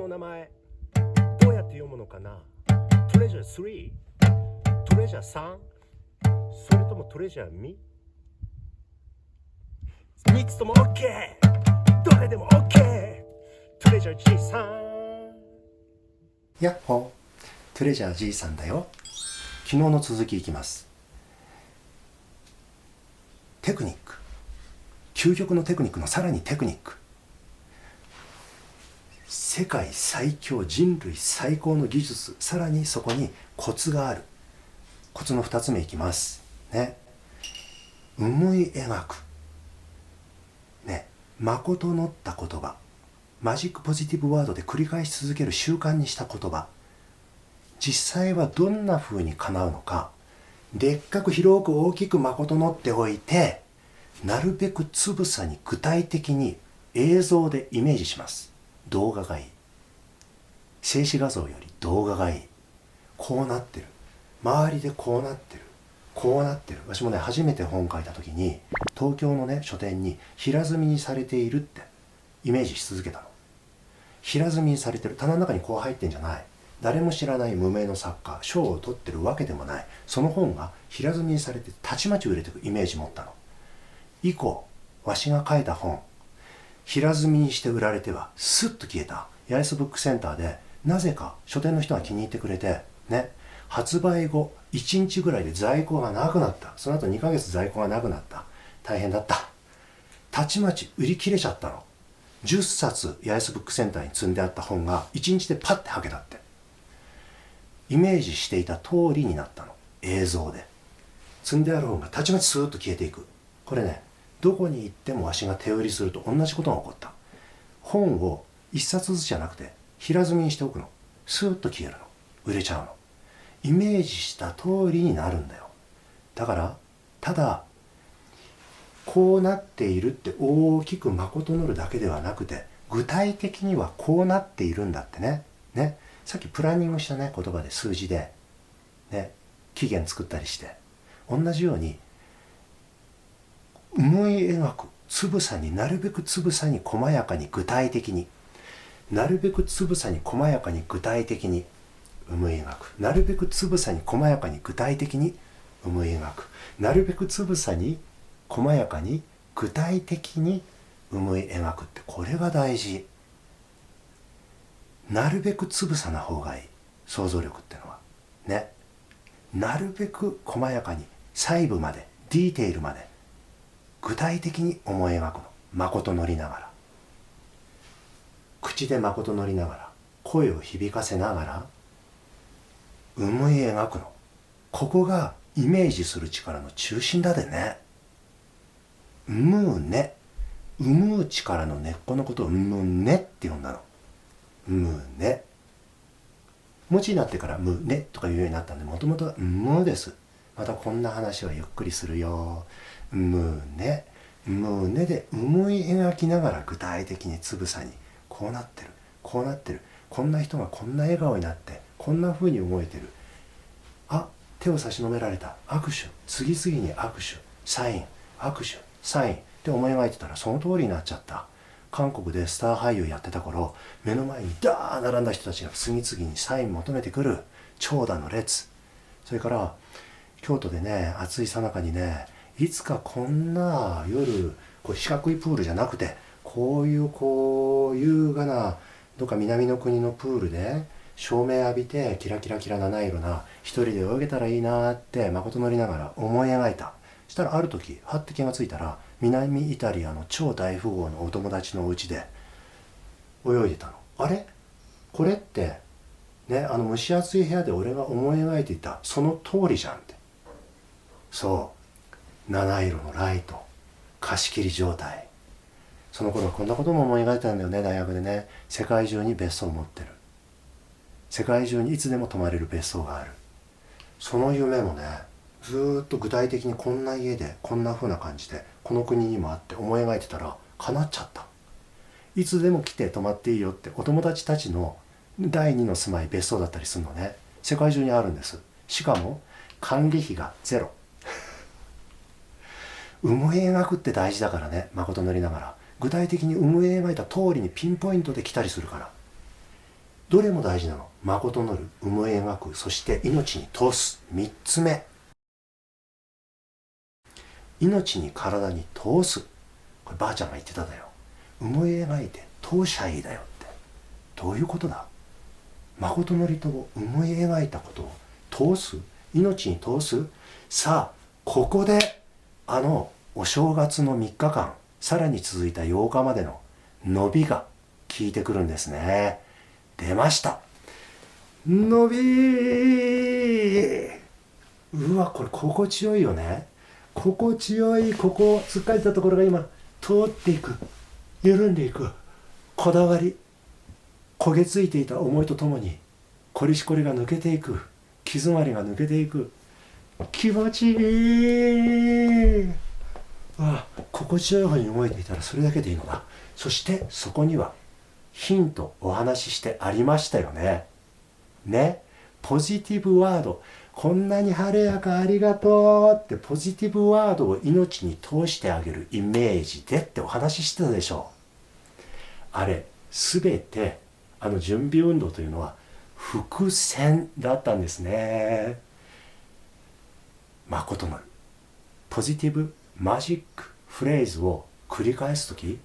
の名前どうやって読むのかな。トレジャー3、トレジャー3、それともトレジャー2、3つとも OK、 どれでも OK、 トレジャー G さん。やっほー、トレジャー G さんだよ。昨日の続きいきます。テクニック、究極のテクニックのさらにテクニック、世界最強、人類最高の技術、さらにそこにコツがある。コツの2つ目いきますね。思い描くね、誠のった言葉、マジックポジティブワードで繰り返し続ける習慣にした言葉、実際はどんな風に叶うのか、でっかく広く大きく誠のっておいて、なるべくつぶさに具体的に映像でイメージします。動画がいい。静止画像より動画がいい。こうなってる、周りでこうなってる、こうなってる。私もね、初めて本書いた時に東京のね書店に平積みにされているってイメージし続けたの。平積みにされてる、棚の中にこう入ってんじゃない。誰も知らない無名の作家、賞を取ってるわけでもない。その本が平積みにされてたちまち売れていくイメージ持ったの。以降、わしが書いた本、平積みにして売られてはスッと消えた。八重洲ブックセンターでなぜか書店の人が気に入ってくれてね、発売後1日ぐらいで在庫がなくなった。その後2ヶ月在庫がなくなった。大変だった。たちまち売り切れちゃったの。10冊八重洲ブックセンターに積んであった本が1日でパッてはけたって。イメージしていた通りになったの。映像で積んである本がたちまちスーッと消えていく。これね、どこに行ってもわしが手売りすると同じことが起こった。本を1冊ずつじゃなくて平積みにしておくの。スーッと消えるの。売れちゃうの。イメージした通りになるんだよ。だからただこうなっているって大きく誠のるだけではなくて、具体的にはこうなっているんだってね。さっきプランニングしたね言葉で、数字でね、期限作ったりして、同じように思い描く、つぶさに、なるべくつぶさに細やかに具体的に、なるべくつぶさに細やかに具体的に思い描く、なるべくつぶさに細やかに具体的に思い描く、なるべくつぶさに細やかに具体的に思い描くって、これが大事。なるべくつぶさな方がいい、想像力ってのはね。なるべく細やかに、細部まで、ディテールまで具体的に思い描くの。誠乗りながら、口で誠乗りながら、声を響かせながら思い描くの。ここがイメージする力の中心だでね。思うね。思う力の根っこのことを思うねって呼んだの。思うね。文字になってから思うねとか言うようになったんで、もともとは思うです。またこんな話はゆっくりするよ。思うね。思うねで思い描きながら具体的につぶさに、こうなってる、こうなってる、こんな人がこんな笑顔になってこんな風に思えてる、あ、手を差し伸べられた、握手、次々に握手、サイン、握手、サインって思い描いてたらその通りになっちゃった。韓国でスター俳優やってた頃、目の前にダー並んだ人たちが次々にサイン求めてくる長蛇の列。それから京都でね、暑いさなかにね、いつかこんな夜、こう四角いプールじゃなくて、こう優雅などっか南の国のプールで照明浴びてキラキラキラ七色な一人で泳げたらいいなって誠乗りながら思い描いた。したらある時はって気がついたら、南イタリアの超大富豪のお友達のお家で泳いでたの。あれこれってね、蒸し暑い部屋で俺が思い描いていたその通りじゃんって。そう、七色のライト、貸し切り状態。その頃はこんなことも思い描いてたんだよね。大学でね、世界中に別荘を持ってる、世界中にいつでも泊まれる別荘がある。その夢もね、ずーっと具体的にこんな家でこんな風な感じでこの国にもあって思い描いてたら叶っちゃった。いつでも来て泊まっていいよって、お友達たちの第二の住まい別荘だったりするのね。世界中にあるんです。しかも管理費がゼロ。思い描くって大事だからね。誠乗りながら具体的に思い描いた通りにピンポイントで来たりするから。どれも大事なの。誠のる、思い描く、そして命に通す。3つ目、命に体に通す。こればあちゃんが言ってただよ。思い描いて通しゃいいだよって。どういうことだ。誠のりと思い描いたことを通す、命に通す。さあここでお正月の3日間、さらに続いた8日までの伸びが効いてくるんですね。出ました、伸び。うわ、これ心地よいよね。心地よい。ここつっかえたところが今通っていく、緩んでいく。こだわり、焦げついていた思いとともにこりしこりが抜けていく、気詰まりが抜けていく。気持ちいい。心地よい方に動いていたらそれだけでいいのだ。そしてそこにはヒントお話ししてありましたよね。ポジティブワード。こんなに晴れやかありがとうってポジティブワードを命に通してあげるイメージでってお話ししてたでしょう。あれすべて準備運動というのは伏線だったんですね。誠のポジティブマジックフレーズを繰り返すとき、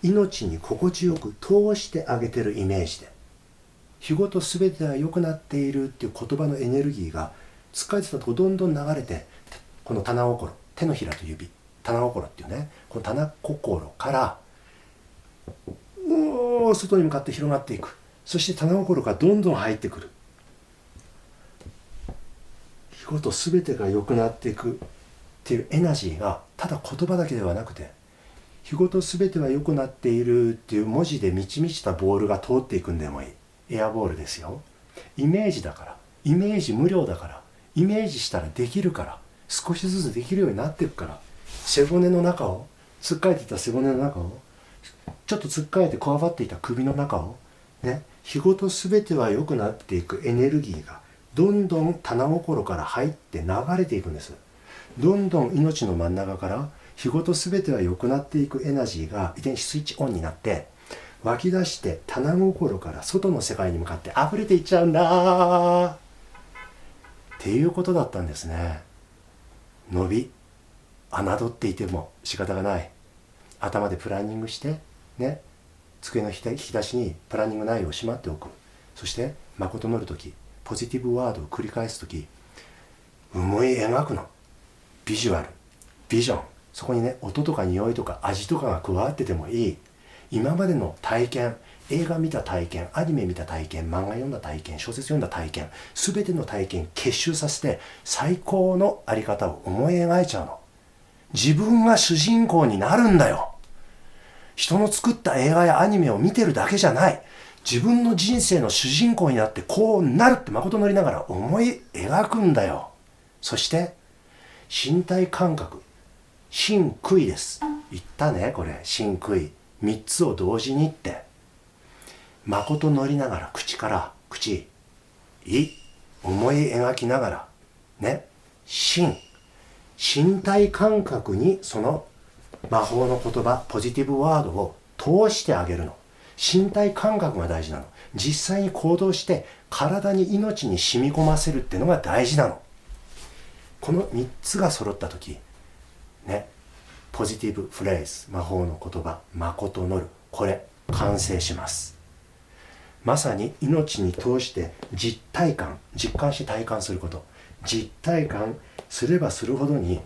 命に心地よく通してあげてるイメージで、日ごと全ては良くなっているっていう言葉のエネルギーが使えてたとこどんどん流れて、この棚心、手のひらと指、棚心っていうね、この棚心から外に向かって広がっていく。そして棚心がどんどん入ってくる。日ごと全てが良くなっていくっていうエナジーがただ言葉だけではなくて、日ごと全ては良くなっているっていう文字で満ち満ちたボールが通っていくんでもいい。エアボールですよ。イメージだから、イメージ無料だから、イメージしたらできるから、少しずつできるようになっていくから、背骨の中を、つっかえていた背骨の中を、ちょっとつっかえてこわばっていた首の中をね、日ごと全ては良くなっていくエネルギーがどんどん棚心から入って流れていくんです。どんどん命の真ん中から日ごと全ては良くなっていくエナジーが一点スイッチオンになって湧き出して、棚心から外の世界に向かって溢れていっちゃうんだっていうことだったんですね。伸び、侮っていても仕方がない。頭でプランニングしてね、机の引き出しにプランニング内容をしまっておく。そして誠のるとき、ポジティブワードを繰り返すとき、思い描くの。ビジュアル、ビジョン、そこにね、音とか匂いとか味とかが加わっててもいい。今までの体験、映画見た体験、アニメ見た体験、漫画読んだ体験、小説読んだ体験、全ての体験結集させて最高のあり方を思い描いちゃうの。自分が主人公になるんだよ。人の作った映画やアニメを見てるだけじゃない。自分の人生の主人公になってこうなるって誠乗りながら思い描くんだよ。そして身体感覚、心悔です。言ったね、これ。心悔。3つを同時にって。誠乗りながら口から口、意、思い描きながらね、身体感覚にその魔法の言葉、ポジティブワードを通してあげるの。身体感覚が大事なの。実際に行動して体に命に染み込ませるっていうのが大事なの。この3つが揃った時ね、ポジティブフレーズ、魔法の言葉、誠のる、これ完成します。まさに命に通して実感して体感すること、実体感すればするほどに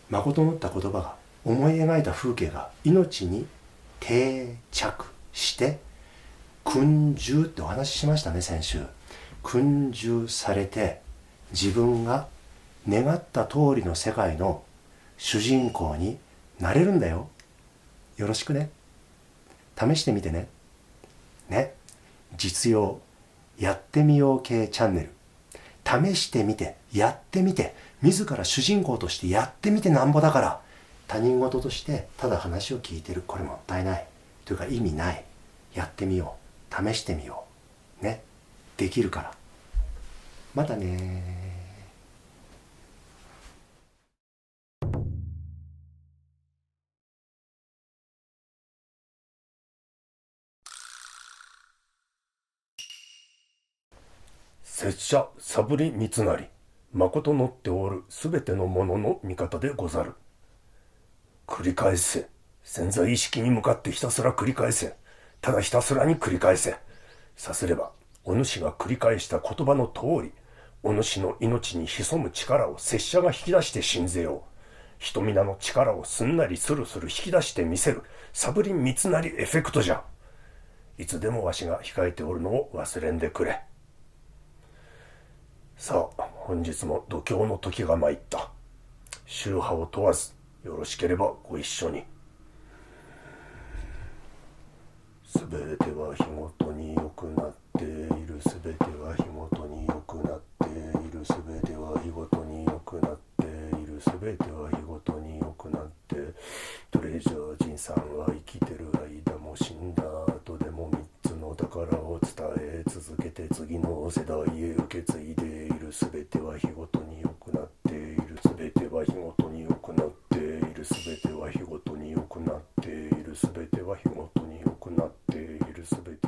誠のった言葉が、思い描いた風景が命に定着して訓従ってお話ししましたね、先週。訓従されて自分が願った通りの世界の主人公になれるんだよ。よろしくね。試してみてね。実用やってみよう系チャンネル。試してみて、やってみて、自ら主人公としてやってみてなんぼだから、他人事としてただ話を聞いてる、これもったいないというか意味ない。やってみよう、試してみようね、できるから。またね。拙者サブリ三成、まことのっておるすべてのものの味方でござる。繰り返せ。潜在意識に向かってひたすら繰り返せ。ただひたすらに繰り返せ。さすればお主が繰り返した言葉の通り、お主の命に潜む力を拙者が引き出して信ぜよう。人皆の力をすんなりスルスル引き出してみせるサブリ三成エフェクトじゃ。いつでもわしが控えておるのを忘れんでくれ。さあ、本日も度胸の時が参った。宗派を問わず、よろしければご一緒に。すべては日ごとに良くなっている。すべては日ごとに良くなっている。すべては日ごとに良くなっている。すべては日ごとに良くなって。トレジャージンさんは生きてる間も死んだ後でも3つの宝を伝え続けて次の世代へ受け継いでいる。すべては日ごとに良くなっている。すべては日ごとに良くなっている。すべては日ごとに良くなっている。すべては日ごとに良くなっている。すべて